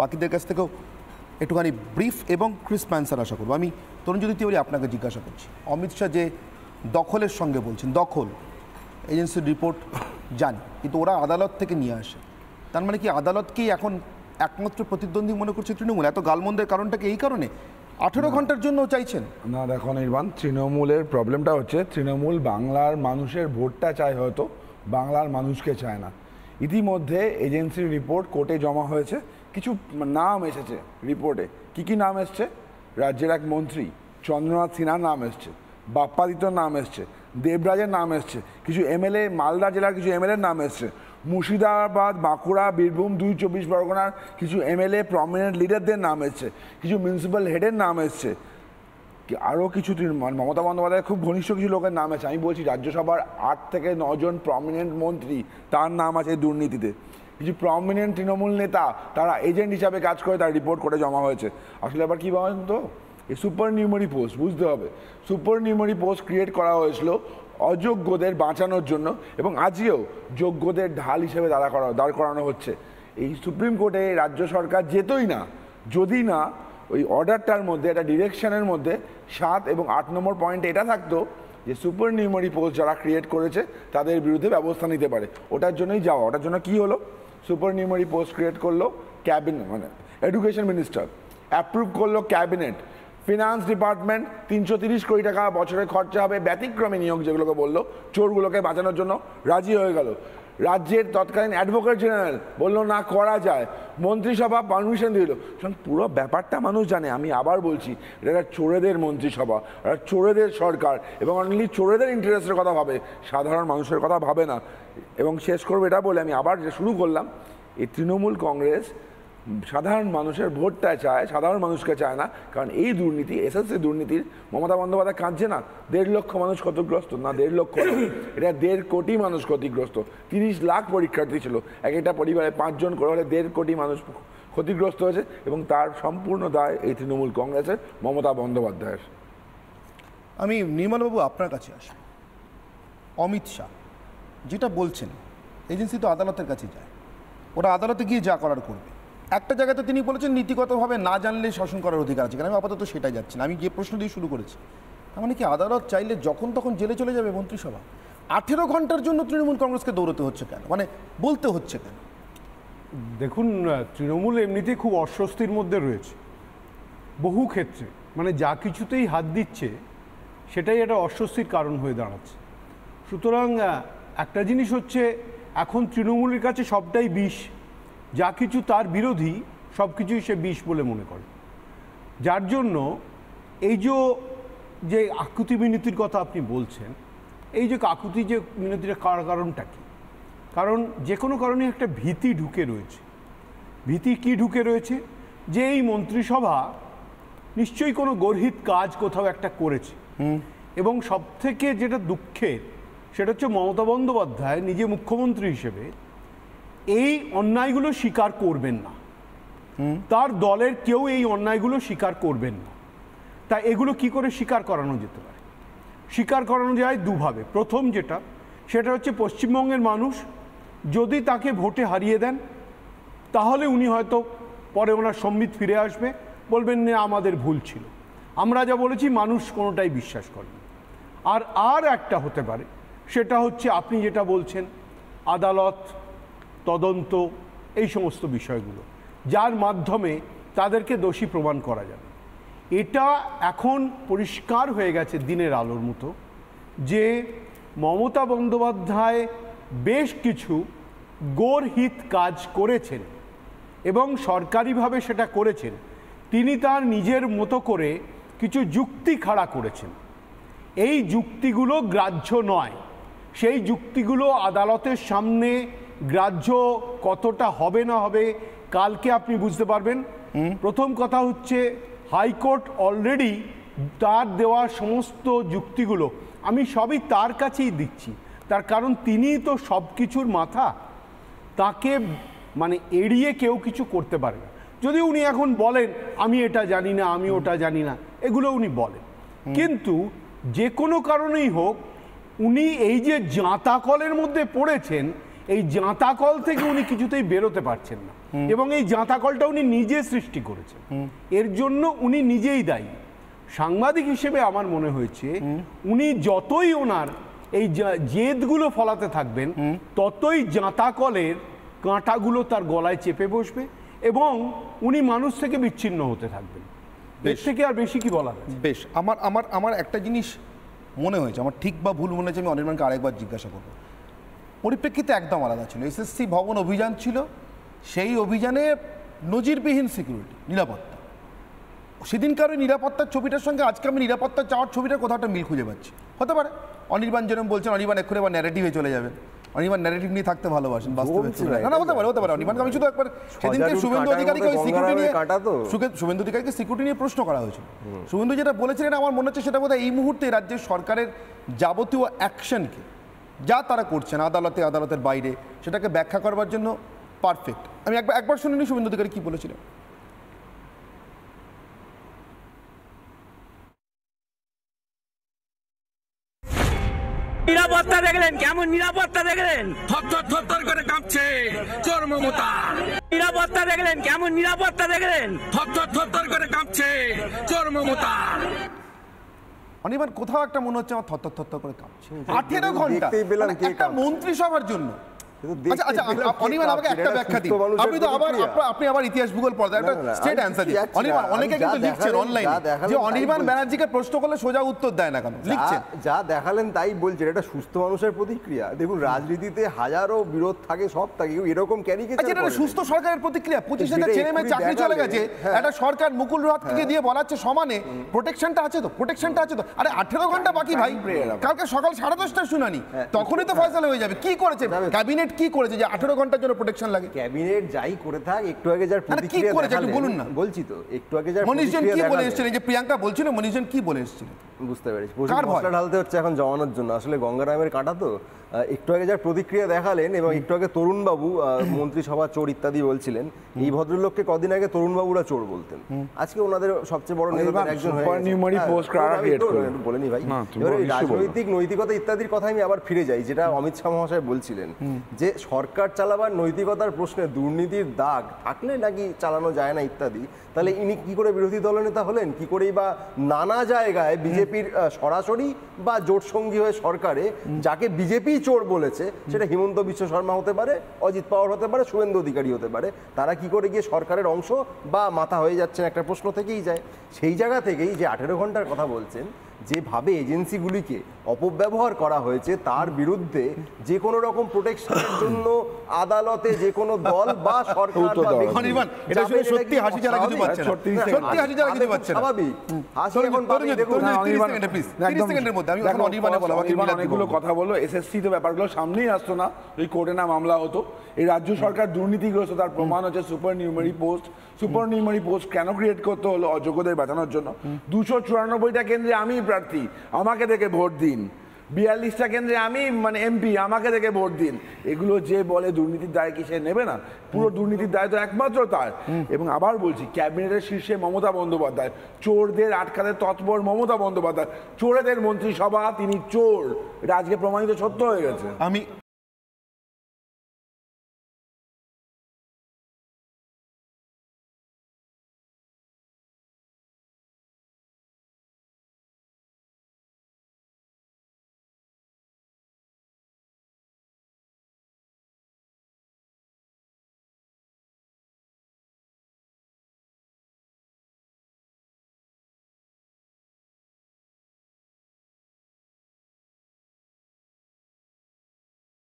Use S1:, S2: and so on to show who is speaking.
S1: বাকিদের কাছ থেকেও একটুখানি ব্রিফ এবং ক্রিস্প অ্যান্সার আশা করবো। আমি তরুণজ্যোতি তিওয়ারি আপনাকে জিজ্ঞাসা করছি, অমিত শাহ যে দখলের সঙ্গে বলছেন, দখল এজেন্সির রিপোর্ট জানি, কিন্তু ওরা আদালত থেকে নিয়ে আসে, তার মানে কি আদালতকেই এখন একমাত্র প্রতিদ্বন্দ্বী মনে করছে তৃণমূল? এত গালমন্দের কারণটা কি এই কারণে 18 ঘন্টার জন্য চাইছেন?
S2: না দেখো নির্বাণ, তৃণমূলের প্রবলেমটা হচ্ছে তৃণমূল বাংলার মানুষের ভোটটা চায়, হয়তো বাংলার মানুষকে চায় না। ইতিমধ্যে এজেন্সির রিপোর্ট কোর্টে জমা হয়েছে, কিছু নাম এসেছে রিপোর্টে। কি নাম এসছে? রাজ্যের এক মন্ত্রী চন্দ্রনাথ সিনহার নাম এসছে, বাপ্পাদিত্যর নাম এসছে, দেবরাজের নাম এসছে, কিছু এমএলএ, মালদা জেলার কিছু এমএলএর নাম এসছে, মুর্শিদাবাদ, বাঁকুড়া, বীরভূম 2 24 পরগনার কিছু এমএলএ প্রমিনেন্ট লিডারদের নাম এসছে, কিছু মিউনিসিপ্যাল হেডের নাম এসছে, আরও কিছু মমতা বন্দ্যোপাধ্যায়ের খুব ঘনিষ্ঠ কিছু লোকের নাম আছে। আমি বলছি রাজ্যসভার 8 থেকে 9 জন প্রমিনেন্ট মন্ত্রী, তার নাম আছে দুর্নীতিতে। কিছু প্রমিনেন্ট তৃণমূল নেতা, তারা এজেন্ট হিসাবে কাজ করে, তার রিপোর্ট করে জমা হয়েছে। আসলে আবার কী বলেন তো, এই সুপার নিউমারি পোস্ট, বুঝতে হবে সুপার নিউমারি পোস্ট ক্রিয়েট করা হয়েছিল অযোগ্যদের বাঁচানোর জন্য, এবং আজকেও যোগ্যদের ঢাল হিসেবে দাঁড় করানো হচ্ছে। এই সুপ্রিম কোর্টে রাজ্য সরকার যেতই না, যদি না ওই অর্ডারটার মধ্যে, একটা ডিরেকশনের মধ্যে 7 এবং 8 নম্বর পয়েন্টে এটা থাকতো যে সুপার নিউমারি পোস্ট যারা ক্রিয়েট করেছে তাদের বিরুদ্ধে ব্যবস্থা নিতে পারে, ওটার জন্যই যাওয়া। ওটার জন্য কি হলো, সুপার নিউমারি পোস্ট ক্রিয়েট করলো ক্যাবিনেট, মানে এডুকেশন মিনিস্টার, অ্যাপ্রুভ করলো ক্যাবিনেট, ফিনান্স ডিপার্টমেন্ট 330 কোটি টাকা বছরে খরচা হবে ব্যতিক্রমী নিয়োগ, যেগুলোকে বললো চোরগুলোকে বাঁচানোর জন্য, রাজি হয়ে গেল। রাজ্যের তৎকালীন অ্যাডভোকেট জেনারেল বললো না করা যায়, মন্ত্রিসভা পারমিশন দিল। পুরো ব্যাপারটা মানুষ জানে। আমি আবার বলছি, এটা চোরেদের মন্ত্রিসভা, এটা চোরেদের সরকার, এবং অনলি চোরেদের ইন্টারেস্টের কথা ভাবে, সাধারণ মানুষের কথা ভাবে না। এবং শেষ করবো এটা বলে, আমি আবার শুরু করলাম, এই তৃণমূল কংগ্রেস সাধারণ মানুষের ভোটটা চায়, সাধারণ মানুষকে চায় না। কারণ এই দুর্নীতি, এসএসসি দুর্নীতির মমতা বন্দ্যোপাধ্যায় কাঁদছে না 1.5 লক্ষ মানুষ ক্ষতিগ্রস্ত, না 1.5 লক্ষ, এটা 1.5 কোটি মানুষ ক্ষতিগ্রস্ত। 30 লাখ পরীক্ষার্থী ছিল, এক একটা পরিবারে 5 জন করে হলে 1.5 কোটি মানুষ ক্ষতিগ্রস্ত হয়েছে, এবং তার সম্পূর্ণ দায় এই তৃণমূল কংগ্রেসের, মমতা বন্দ্যোপাধ্যায়ের।
S1: আমি নির্মলবাবু আপনার কাছে আসি। অমিত শাহ যেটা বলছেন, এজেন্সি তো আদালতের কাছে যায়, ওরা আদালতে গিয়ে যা করার করবে। একটা জায়গাতে তিনি বলেছেন নীতিগতভাবে না জানলে শাসন করার অধিকার আছে, কারণ আমি আপাতত সেটাই যাচ্ছি না, আমি যে প্রশ্ন দিয়ে শুরু করেছি। তার মানে কি আদালত চাইলে যখন তখন জেলে চলে যাবে মন্ত্রিসভা? 18 ঘন্টার জন্য তৃণমূল কংগ্রেসকে দৌড়তে হচ্ছে কেন, মানে বলতে হচ্ছে কেন?
S3: দেখুন, তৃণমূল এমনিতেই খুব অস্বস্তির মধ্যে রয়েছে বহু ক্ষেত্রে, মানে যা কিছুতেই হাত দিচ্ছে সেটাই একটা অস্বস্তির কারণ হয়ে দাঁড়াচ্ছে। সুতরাং একটা জিনিস হচ্ছে, এখন তৃণমূলের কাছে সবটাই বিষ, যা কিছু তার বিরোধী সব কিছুই সে বিষ বলে মনে করে। যার জন্য এই যে আকুতি মিনতির কথা আপনি বলছেন, এই যে আকুতি যে মিনতির কারণটা কি? কারণ যে কোনো কারণে একটা ভীতি ঢুকে রয়েছে। ভীতি কি ঢুকে রয়েছে? যে এই মন্ত্রিসভা নিশ্চয়ই কোনো গর্হিত কাজ কোথাও একটা করেছে, এবং সবথেকে যেটা দুঃখের সেটা হচ্ছে মমতা বন্দ্যোপাধ্যায় নিজে মুখ্যমন্ত্রী হিসেবে এই অন্যায়গুলো স্বীকার করবেন না, তার দলের কেউ এই অন্যায়গুলো স্বীকার করবেন না। তা এগুলো কি করে স্বীকার করানো যেতে পারে? স্বীকার করানো যায় দুভাবে। প্রথম সেটা হচ্ছে পশ্চিমবঙ্গের মানুষ যদি তাকে ভোটে হারিয়ে দেন, তাহলে উনি হয়তো পরে ওনার সম্বিত ফিরে আসবে, বলবেন না আমাদের ভুল ছিল, আমরা যা বলেছি মানুষ কোনোটাই বিশ্বাস করেন। আর একটা হতে পারে, সেটা হচ্ছে আপনি যেটা বলছেন, আদালত, তদন্ত, এই সমস্ত বিষয়গুলো, যার মাধ্যমে তাদেরকে দোষী প্রমাণ করা যাবে। এটা এখন পরিষ্কার হয়ে গেছে দিনের আলোর মতো যে মমতা বন্দ্যোপাধ্যায় বেশ কিছু গর্হিত কাজ করেছেন, এবং সরকারিভাবে সেটা করেছেন। তিনি তার নিজের মতো করে কিছু যুক্তি খাড়া করেছেন। এই যুক্তিগুলো গ্রাহ্য নয়, সেই যুক্তিগুলো আদালতের সামনে গ্রাহ্য কতটা হবে না হবে কালকে আপনি বুঝতে পারবেন। প্রথম কথা হচ্ছে, হাইকোর্ট অলরেডি তার দেওয়া সমস্ত যুক্তিগুলো আমি সবই তার কাছেই দিচ্ছি, তার কারণ তিনিই তো সব কিছুর মাথা, তাকে মানে এড়িয়ে কেউ কিছু করতে পারে না। যদি উনি এখন বলেন আমি এটা জানি না, আমি ওটা জানি না, এগুলো উনি বলেন, কিন্তু যে কোনো কারণেই হোক উনি এই যে জাঁতা কলের মধ্যে পড়েছেন, এই জাঁতাকল থেকে উনি কিছুতেই বেরোতে পারছেন না, এবং এই জাঁতাকলটা উনি নিজে সৃষ্টি করেছেন, এর জন্য উনি নিজেই দায়ী। সাংবাদিক হিসেবে আমার মনে হয়েছে উনি যতই ওনার এই জেদগুলো ফলাতে থাকবেন, ততই জাঁতাকলের কাঁটাগুলো তার গলায় চেপে বসবে এবং উনি মানুষ থেকে বিচ্ছিন্ন হতে থাকবেন। এর থেকে আর বেশি কি বলা আছে?
S1: বেশ, আমার আমার আমার একটা জিনিস মনে হয়েছে, আমার ঠিক বা ভুল মনে হয়েছে, আমি অনির্বাণকে আরেকবার জিজ্ঞাসা করবো। পরিপ্রেক্ষিতে একদম আলাদা ছিল। এসএসসি ভবন অভিযান ছিল, সেই অভিযানে নজিরবিহীন সিকিউরিটি, নিরাপত্তা। সেদিনকার ওই নিরাপত্তার ছবিটার সঙ্গে আজকে আমি নিরাপত্তা চাওয়ার ছবিটার কোথাও একটা মিল খুঁজে পাচ্ছি। হতে পারে অনির্বাণ যেরকম বলছেন, অনির্বাণ এক্ষুনি এবার ন্যারেটিভে চলে যাবেন, অনির্বাণ ন্যারেটিভ নিয়ে থাকতে ভালোবাসেন, বাস্তবে না, না, হতে পারে অনির্বাণকে আমি শুধু একবার সেদিনকে শুভেন্দু অধিকারীকে ওই সিকিউরিটি নিয়ে, শুভেন্দু অধিকারীকে সিকিউরিটি নিয়ে প্রশ্ন করা হয়েছিল। শুভেন্দু যেটা বলেছিলেন আমার মনে হচ্ছে সেটা বোধহয় এই মুহূর্তে রাজ্যের সরকারের যাবতীয় অ্যাকশনকে, যা তারা করছেন আদালতে আদালতের বাইরে, সেটাকে ব্যাখ্যা করবার জন্য পারফেক্ট। আমি একবার শুনিনি শুভেন্দু অধিকারী কি বলেছিলেন।
S4: নিরাপত্তা দেখলেন, কেমন নিরাপত্তা দেখলেন, থরথর করে কাঁপছে চোর মমতা। নিরাপত্তা দেখলেন, কেমন নিরাপত্তা দেখলেন, থরথর করে কাঁপছে চোর মমতা।
S1: অনির্বাণ কোথাও একটা মনে হচ্ছে আমার থরথর করে কাঁপছে। 18 ঘন্টা একটা মন্ত্রিসভার জন্য। আচ্ছা অনির্বাণ আমাকে একটা ব্যাখ্যা দিন। আপনি তো আপনি আবার ইতিহাস ভূগোল পড়াতে একটা স্ট্রেট অ্যান্সার দিন। অনির্বাণ অনেকে কিন্তু লিখছেন অনলাইনে যে অনির্বাণ ব্যানার্জিকে প্রশ্ন করলে সোজা উত্তর দেয় না কেন, লিখছেন।
S5: যা দেখালেন তাই বলছেন, এটা সুস্থ মানুষের প্রতিক্রিয়া। দেখুন রাজনীতিতে হাজারো বিরোধ থাকে, সব থাকে, এরকম ক্যারিকেচার
S1: আচ্ছা এটা সুস্থ সরকারের প্রতিক্রিয়া। 25,000 ছেলে মেয়ে চাকরি চলে গেছে, একটা সরকার মুকুল রথকে দিয়ে বলাচ্ছে সমানে প্রোটেকশনটা আছে তো, প্রোটেকশনটা আছে তো। আরে 18 ঘন্টা বাকি ভাই, কালকে সকাল 10:30টায় শুনানি, তখনই তো ফয়সালা হয়ে যাবে। কি করেছে ক্যাবিনেট, কি করেছে যে 18 ঘন্টার জন্য প্রোটেকশন লাগে?
S5: ক্যাবিনেট যাই করে থাক, একটু আগে যার প্রতিক্রিয়া দেখালেন, বলুন না, বলছি তো একটু আগে যার
S1: মনীষজন কি বলে এসেছিলেন, যে প্রিয়াঙ্কা বলছিল মনীষজন কি বলে এসেছিলেন,
S5: বুঝতে পেরেছি। মশলা ঢালতে হচ্ছে এখন জমানোর জন্য, আসলে গঙ্গারামের কাঁটা তো। একটু আগে যার প্রতিক্রিয়া দেখালেন এবং একটু আগে তরুণবাবু মন্ত্রিসভা চোর ইত্যাদি বলছিলেন, এই ভদ্রলোককে কদিন আগে তরুণবাবুরা চোর বলতেন, আজকে ওনাদের সবচেয়ে বড় নেতাদের একজন বলেনি ভাই। এবারে রাজনৈতিক নৈতিকতা ইত্যাদির কথা আমি আবার ফিরে যাই, যেটা অমিত শাহ মহাশয় বলছিলেন যে সরকার চালাবার নৈতিকতার প্রশ্নে দুর্নীতির দাগ থাকলে নাকি চালানো যায় না ইত্যাদি। তাহলে ইনি কি করে বিরোধী দলনেতা হলেন, কি করেই বা নানা জায়গায় বিজেপির সরাসরি বা জোটসঙ্গী হয়ে সরকারে যাকে বিজেপি চোর বলেছে, সেটা হিমন্ত বিশ্ব শর্মা হতে পারে, অজিত পাওয়ার হতে পারে, শুভেন্দু অধিকারী হতে পারে, তারা কি করে গিয়ে সরকারের অংশ বা মাথা হয়ে যাচ্ছেন, একটা প্রশ্ন থেকেই যায়। সেই জায়গা থেকেই যে 18 ঘন্টার কথা বলছেন, যেভাবে এজেন্সিগুলিকে অপব্যবহার করা হয়েছে, তার বিরুদ্ধে যে কোনো রকম প্রোটেকশনের জন্য আদালতে যে কোনো দল বা সরকার
S1: সত্যি হাসি ছাড়া কিছু পাচ্ছে না, সত্যি হাসি ছাড়া কিছু পাচ্ছে না, স্বাভাবিক হাসি। এখন দেখুন 30 সেকেন্ডের মধ্যে আমি এখন অনির্বাণে বলা
S2: অনেকগুলো কথা বললো। এসএসসি তো ব্যাপারগুলো সামনেই আসতো না, ওই কোর্টে না মামলা হতো। এই রাজ্য সরকার দুর্নীতিগ্রস্ত, তার প্রমাণ হচ্ছে সুপার নিউমারি পোস্ট কেন ক্রিয়েট করতে হলো? অযোগ্যদের বাঁচানোর জন্য। 294টা কেন্দ্রে আমি প্রার্থী, আমাকে দেখে ভোট দিন। 42টা কেন্দ্রে আমি এমপি, আমাকে দেখে ভোট দিন। এগুলো যে বলে দুর্নীতির দায় কি সে নেবে না? পুরো দুর্নীতির দায় তো একমাত্র তার। এবং আবার বলছি, ক্যাবিনেটের শীর্ষে মমতা বন্দ্যোপাধ্যায়, চোরদের আটকাতে তৎপর মমতা বন্দ্যোপাধ্যায়, চোরেদের মন্ত্রিসভা, তিনি চোর। এটা আজকে প্রমাণিত সত্য হয়ে গেছে।
S1: আমি